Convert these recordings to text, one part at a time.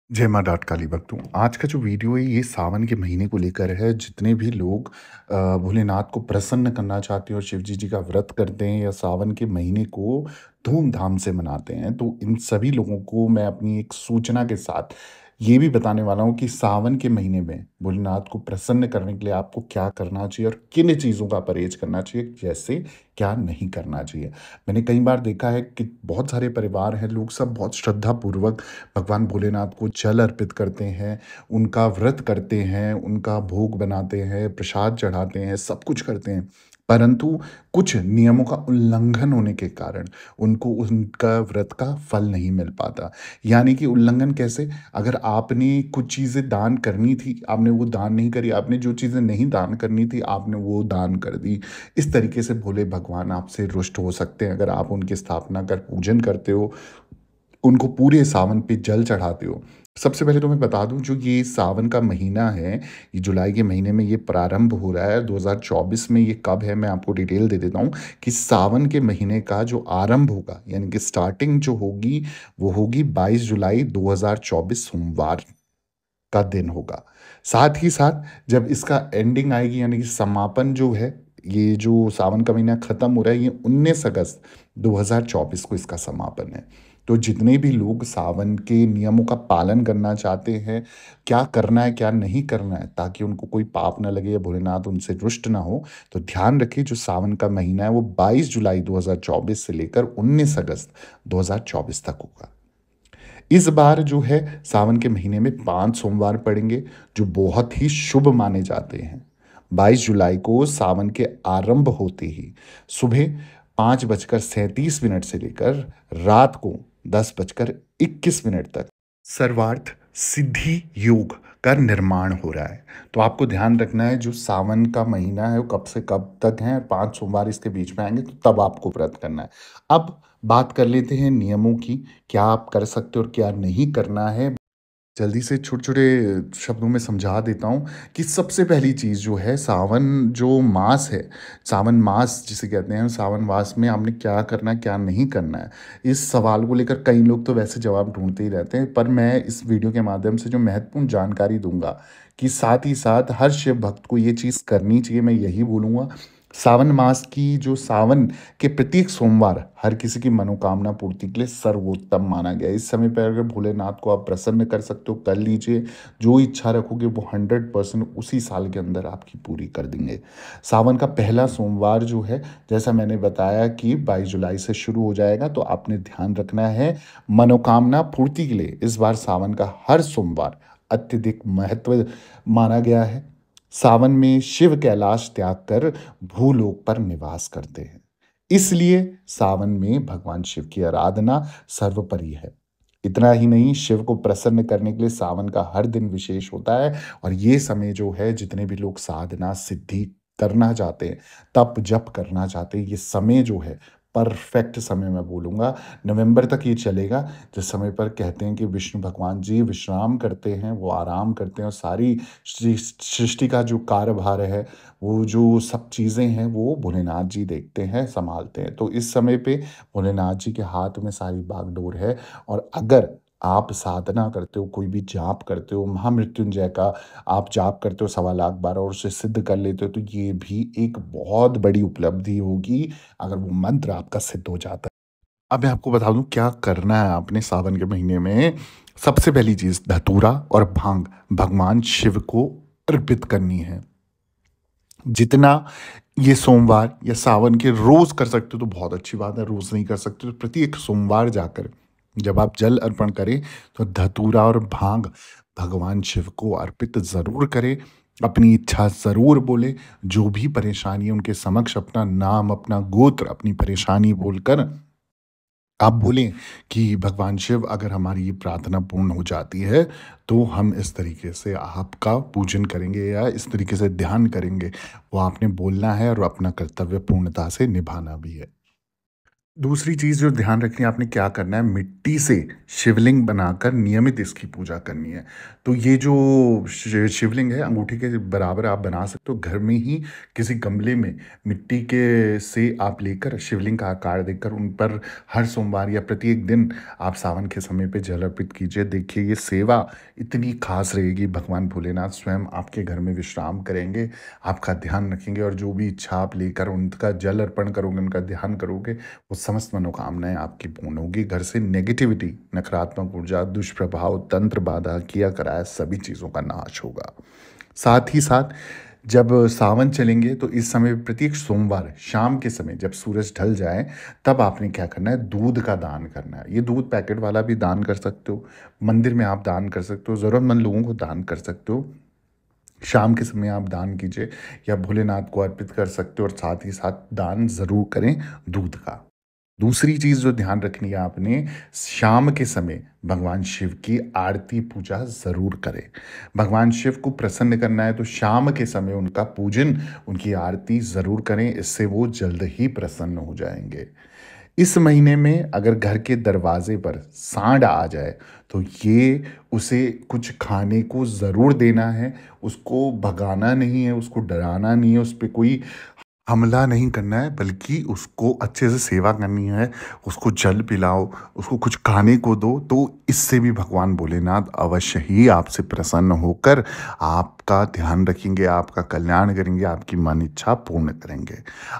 जय माँ डाट काली भक्तों। आज का जो वीडियो है ये सावन के महीने को लेकर है। जितने भी लोग भोलेनाथ को प्रसन्न करना चाहते हैं और शिव जी का व्रत करते हैं या सावन के महीने को धूमधाम से मनाते हैं, तो इन सभी लोगों को मैं अपनी एक सूचना के साथ ये भी बताने वाला हूँ कि सावन के महीने में भोलेनाथ को प्रसन्न करने के लिए आपको क्या करना चाहिए और किन चीज़ों का परहेज करना चाहिए, जैसे क्या नहीं करना चाहिए। मैंने कई बार देखा है कि बहुत सारे परिवार हैं, लोग सब बहुत श्रद्धापूर्वक भगवान भोलेनाथ को जल अर्पित करते हैं, उनका व्रत करते हैं, उनका भोग बनाते हैं, प्रसाद चढ़ाते हैं, सब कुछ करते हैं। परंतु कुछ नियमों का उल्लंघन होने के कारण उनको उनका व्रत का फल नहीं मिल पाता। यानी कि उल्लंघन कैसे? अगर आपने कुछ चीज़ें दान करनी थी, आपने वो दान नहीं करी, आपने जो चीज़ें नहीं दान करनी थी, आपने वो दान कर दी। इस तरीके से भोले भगवान आपसे रुष्ट हो सकते हैं अगर आप उनकी स्थापना कर पूजन करते हो, उनको पूरे सावन पे जल चढ़ाते हो। सबसे पहले तो मैं बता दूँ, जो ये सावन का महीना है, ये जुलाई के महीने में ये प्रारंभ हो रहा है। 2024 में ये कब है मैं आपको डिटेल दे देता हूँ कि सावन के महीने का जो आरंभ होगा, यानी कि स्टार्टिंग जो होगी वो होगी 22 जुलाई 2024 सोमवार का दिन होगा। साथ ही साथ जब इसका एंडिंग आएगी, यानी कि समापन जो है, ये जो सावन का महीना खत्म हो रहा है, ये 19 अगस्त 2024 को इसका समापन है। तो जितने भी लोग सावन के नियमों का पालन करना चाहते हैं, क्या करना है, क्या नहीं करना है, ताकि उनको कोई पाप ना लगे या भोलेनाथ उनसे रुष्ट ना हो, तो ध्यान रखिए जो सावन का महीना है वो 22 जुलाई 2024 से लेकर 19 अगस्त 2024 तक होगा। इस बार जो है सावन के महीने में 5 सोमवार पड़ेंगे, जो बहुत ही शुभ माने जाते हैं। 22 जुलाई को सावन के आरंभ होते ही सुबह 5:37 से लेकर रात को 10:21 तक सर्वार्थ सिद्धि योग का निर्माण हो रहा है। तो आपको ध्यान रखना है, जो सावन का महीना है वो कब से कब तक है, 5 सोमवार इसके बीच में आएंगे, तो तब आपको व्रत करना है। अब बात कर लेते हैं नियमों की, क्या आप कर सकते हो और क्या नहीं करना है। जल्दी से छोटे-छोटे शब्दों में समझा देता हूँ कि सबसे पहली चीज़ जो है, सावन जो मास है, सावन मास जिसे कहते हैं, सावन मास में आपने क्या करना है, क्या नहीं करना है। इस सवाल को लेकर कई लोग तो वैसे जवाब ढूँढते ही रहते हैं, पर मैं इस वीडियो के माध्यम से जो महत्वपूर्ण जानकारी दूँगा कि साथ ही साथ हर शिव भक्त को ये चीज़ करनी चाहिए, मैं यही बोलूँगा। सावन मास की जो सावन के प्रत्येक सोमवार हर किसी की मनोकामना पूर्ति के लिए सर्वोत्तम माना गया है। इस समय पर अगर भोलेनाथ को आप प्रसन्न कर सकते हो, कर लीजिए। जो इच्छा रखोगे वो 100% उसी साल के अंदर आपकी पूरी कर देंगे। सावन का पहला सोमवार जो है, जैसा मैंने बताया कि 22 जुलाई से शुरू हो जाएगा, तो आपने ध्यान रखना है मनोकामना पूर्ति के लिए इस बार सावन का हर सोमवार अत्यधिक महत्व माना गया है। सावन में शिव कैलाश त्याग कर भूलोक पर निवास करते हैं, इसलिए सावन में भगवान शिव की आराधना सर्वोपरि है। इतना ही नहीं, शिव को प्रसन्न करने के लिए सावन का हर दिन विशेष होता है। और ये समय जो है, जितने भी लोग साधना सिद्धि करना चाहते हैं, तप जप करना चाहते हैं, ये समय जो है परफेक्ट समय मैं बोलूँगा। नवंबर तक ये चलेगा, जिस समय पर कहते हैं कि विष्णु भगवान जी विश्राम करते हैं, वो आराम करते हैं और सारी सृष्टि का जो कार्यभार है, वो जो सब चीज़ें हैं, वो भोलेनाथ जी देखते हैं, सँभालते हैं। तो इस समय पे भोलेनाथ जी के हाथ में सारी बागडोर है। और अगर आप साधना करते हो, कोई भी जाप करते हो, महामृत्युंजय का आप जाप करते हो 1.25 लाख बार और उसे सिद्ध कर लेते हो, तो ये भी एक बहुत बड़ी उपलब्धि होगी अगर वो मंत्र आपका सिद्ध हो जाता है। अब मैं आपको बता दूँ क्या करना है आपने सावन के महीने में। सबसे पहली चीज़, धतूरा और भांग भगवान शिव को अर्पित करनी है। जितना ये सोमवार या सावन के रोज़ कर सकते हो तो बहुत अच्छी बात है, रोज़ नहीं कर सकते तो प्रत्येक सोमवार जाकर जब आप जल अर्पण करें, तो धतूरा और भांग भगवान शिव को अर्पित ज़रूर करें। अपनी इच्छा ज़रूर बोलें, जो भी परेशानी है उनके समक्ष अपना नाम, अपना गोत्र, अपनी परेशानी बोलकर आप बोलें कि भगवान शिव, अगर हमारी ये प्रार्थना पूर्ण हो जाती है, तो हम इस तरीके से आपका पूजन करेंगे या इस तरीके से ध्यान करेंगे। वो आपने बोलना है और अपना कर्तव्य पूर्णता से निभाना भी है। दूसरी चीज़ जो ध्यान रखनी है आपने क्या करना है, मिट्टी से शिवलिंग बनाकर नियमित इसकी पूजा करनी है। तो ये जो शिवलिंग है अंगूठी के बराबर आप बना सकते हो घर में ही किसी गमले में मिट्टी के से आप लेकर शिवलिंग का आकार देकर उन पर हर सोमवार या प्रत्येक दिन आप सावन के समय पे जल अर्पित कीजिए। देखिए ये सेवा इतनी खास रहेगी, भगवान भोलेनाथ स्वयं आपके घर में विश्राम करेंगे, आपका ध्यान रखेंगे और जो भी इच्छा आप लेकर उनका जल अर्पण करोगे, उनका ध्यान करोगे, वो समस्त मनोकामनाएं आपकी पूर्ण होगी। घर से नेगेटिविटी, नकारात्मक ऊर्जा, दुष्प्रभाव, तंत्र बाधा, किया कराया सभी चीज़ों का नाश होगा। साथ ही साथ जब सावन चलेंगे तो इस समय प्रत्येक सोमवार शाम के समय जब सूरज ढल जाए तब आपने क्या करना है, दूध का दान करना है। ये दूध पैकेट वाला भी दान कर सकते हो, मंदिर में आप दान कर सकते हो, ज़रूरतमंद लोगों को दान कर सकते हो। शाम के समय आप दान कीजिए या भोलेनाथ को अर्पित कर सकते हो और साथ ही साथ दान ज़रूर करें दूध का। दूसरी चीज़ जो ध्यान रखनी है आपने, शाम के समय भगवान शिव की आरती पूजा ज़रूर करें। भगवान शिव को प्रसन्न करना है तो शाम के समय उनका पूजन, उनकी आरती ज़रूर करें, इससे वो जल्द ही प्रसन्न हो जाएँगे। इस महीने में अगर घर के दरवाजे पर सांड आ जाए तो ये उसे कुछ खाने को ज़रूर देना है, उसको भगाना नहीं है, उसको डराना नहीं है, उस पे कोई हमला नहीं करना है, बल्कि उसको अच्छे से सेवा करनी है, उसको जल पिलाओ, उसको कुछ खाने को दो, तो इससे भी भगवान भोलेनाथ अवश्य ही आपसे प्रसन्न होकर आपका ध्यान रखेंगे, आपका कल्याण करेंगे, आपकी मन इच्छा पूर्ण करेंगे।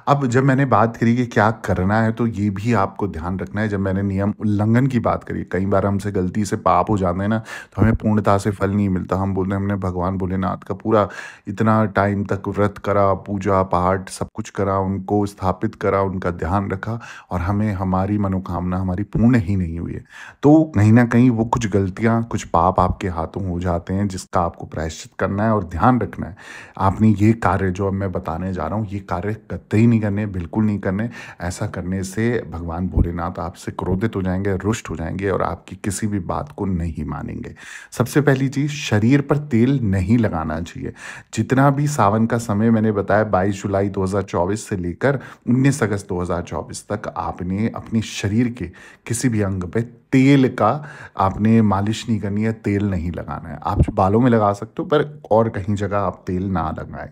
अब जब मैंने बात करी कि क्या करना है, तो ये भी आपको ध्यान रखना है, जब मैंने नियम उल्लंघन की बात करी, कई बार हमसे गलती से पाप हो जाते हैं ना, तो हमें पूर्णता से फल नहीं मिलता। हम बोलते हैं हमने भगवान भोलेनाथ का पूरा इतना टाइम तक व्रत करा, पूजा पाठ सब कुछ करा, उनको स्थापित करा, उनका ध्यान रखा और हमें हमारी मनोकामना हमारी पूर्ण ही नहीं हुई है। तो कहीं न कहीं वो कुछ गलतियाँ, कुछ पाप आपके हाथों हो जाते हैं जिसका आपको प्रायश्चित करना है और ध्यान रखना है। आपने ये कार्य जो अब मैं बताने जा रहा हूँ, ये कार्य कतई नहीं करने, बिल्कुल नहीं करने। ऐसा करने से भगवान भोलेनाथ आपसे क्रोधित हो जाएँगे, रुष्ट हो जाएँगे और आपकी किसी भी बात को नहीं मानेंगे। सबसे पहली चीज़, शरीर पर तेल नहीं लगाना चाहिए। जितना भी सावन का समय मैंने बताया 22 जुलाई 2024 से लेकर 19 अगस्त 2024 तक आपने अपने शरीर के किसी भी अंग पे तेल का आपने मालिश नहीं करनी है, तेल नहीं लगाना है। आप बालों में लगा सकते हो पर और कहीं जगह आप तेल ना लगाएं।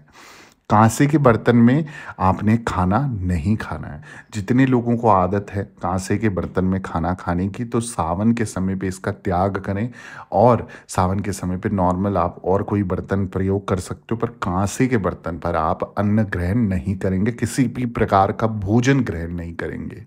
कांसे के बर्तन में आपने खाना नहीं खाना है। जितने लोगों को आदत है कांसे के बर्तन में खाना खाने की, तो सावन के समय पे इसका त्याग करें और सावन के समय पे नॉर्मल आप और कोई बर्तन प्रयोग कर सकते हो, पर कांसे के बर्तन पर आप अन्न ग्रहण नहीं करेंगे, किसी भी प्रकार का भोजन ग्रहण नहीं करेंगे।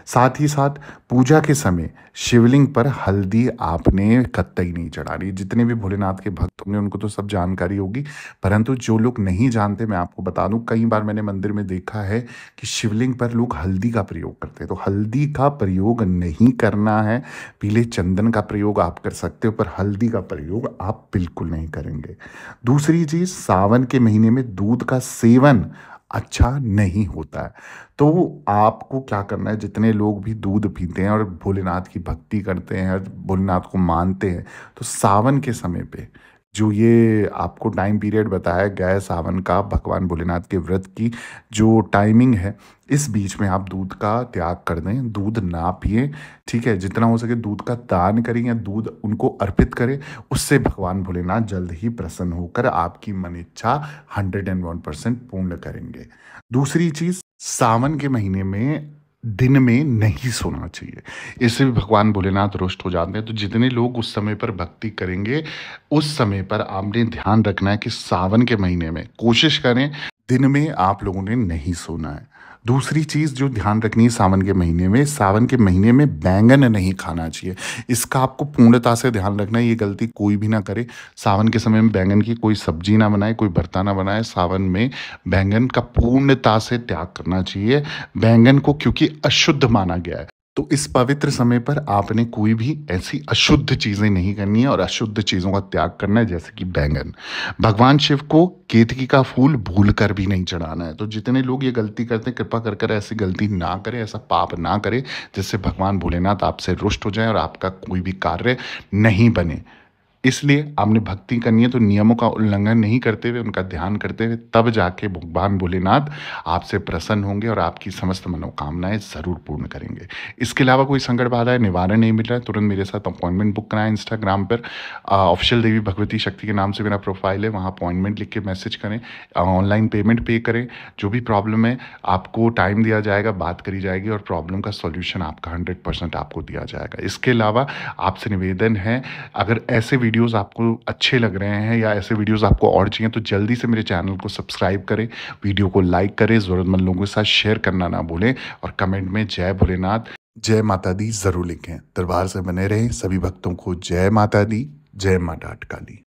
साथ ही साथ पूजा के समय शिवलिंग पर हल्दी आपने कतई नहीं चढ़ानी। जितने भी भोलेनाथ के भक्त होंगे उनको तो सब जानकारी होगी, परंतु जो लोग नहीं जानते मैं आपको बता दूं, कई बार मैंने मंदिर में देखा है कि शिवलिंग पर लोग हल्दी का प्रयोग करते हैं, तो हल्दी का प्रयोग नहीं करना है। पीले चंदन का प्रयोग आप कर सकते हो पर हल्दी का प्रयोग आप बिल्कुल नहीं करेंगे। दूसरी चीज, सावन के महीने में दूध का सेवन अच्छा नहीं होता है। तो आपको क्या करना है, जितने लोग भी दूध पीते हैं और भोलेनाथ की भक्ति करते हैं और भोलेनाथ को मानते हैं, तो सावन के समय पे जो ये आपको टाइम पीरियड बताया गया है सावन का, भगवान भोलेनाथ के व्रत की जो टाइमिंग है, इस बीच में आप दूध का त्याग कर दें, दूध ना पिएं। ठीक है, जितना हो सके दूध का दान करें या दूध उनको अर्पित करें, उससे भगवान भोलेनाथ जल्द ही प्रसन्न होकर आपकी मन इच्छा 101% पूर्ण करेंगे। दूसरी चीज, सावन के महीने में दिन में नहीं सोना चाहिए, इससे भी भगवान भोलेनाथ रुष्ट हो जाते हैं। तो जितने लोग उस समय पर भक्ति करेंगे, उस समय पर आपने ध्यान रखना है कि सावन के महीने में कोशिश करें दिन में आप लोगों ने नहीं सोना है। दूसरी चीज़ जो ध्यान रखनी है सावन के महीने में, सावन के महीने में बैंगन नहीं खाना चाहिए। इसका आपको पूर्णता से ध्यान रखना है, ये गलती कोई भी ना करे। सावन के समय में बैंगन की कोई सब्जी ना बनाए, कोई भरता ना बनाए। सावन में बैंगन का पूर्णता से त्याग करना चाहिए, बैंगन को, क्योंकि अशुद्ध माना गया है। तो इस पवित्र समय पर आपने कोई भी ऐसी अशुद्ध चीज़ें नहीं करनी है और अशुद्ध चीज़ों का त्याग करना है, जैसे कि बैंगन। भगवान शिव को केतकी का फूल भूल कर भी नहीं चढ़ाना है। तो जितने लोग ये गलती करते हैं, कृपा कर कर ऐसी गलती ना करें, ऐसा पाप ना करें, जिससे भगवान भोलेनाथ आपसे रुष्ट हो जाए और आपका कोई भी कार्य नहीं बने। इसलिए आपने भक्ति करनी है तो नियमों का उल्लंघन नहीं करते हुए, उनका ध्यान करते हुए तब जाके भगवान भोलेनाथ आपसे प्रसन्न होंगे और आपकी समस्त मनोकामनाएँ ज़रूर पूर्ण करेंगे। इसके अलावा कोई संकट बाधा है, निवारण नहीं मिल रहा है, तुरंत मेरे साथ अपॉइंटमेंट बुक कराएँ इंस्टाग्राम पर ऑफ़िशियल देवी भगवती शक्ति के नाम से मेरा प्रोफ़ाइल है, वहाँ अपॉइंटमेंट लिख के मैसेज करें, ऑनलाइन पेमेंट पे करें, जो भी प्रॉब्लम है आपको टाइम दिया जाएगा, बात करी जाएगी और प्रॉब्लम का सॉल्यूशन आपका 100% आपको दिया जाएगा। इसके अलावा आपसे निवेदन है, अगर ऐसे वीडियोज़ आपको अच्छे लग रहे हैं या ऐसे वीडियोज़ आपको और चाहिए तो जल्दी से मेरे चैनल को सब्सक्राइब करें, वीडियो को लाइक करें, ज़रूरतमंद लोगों के साथ शेयर करना ना भूलें और कमेंट में जय भोलेनाथ, जय माता दी ज़रूर लिखें। दरबार से बने रहें, सभी भक्तों को जय माता दी, जय माँ डाठ काली।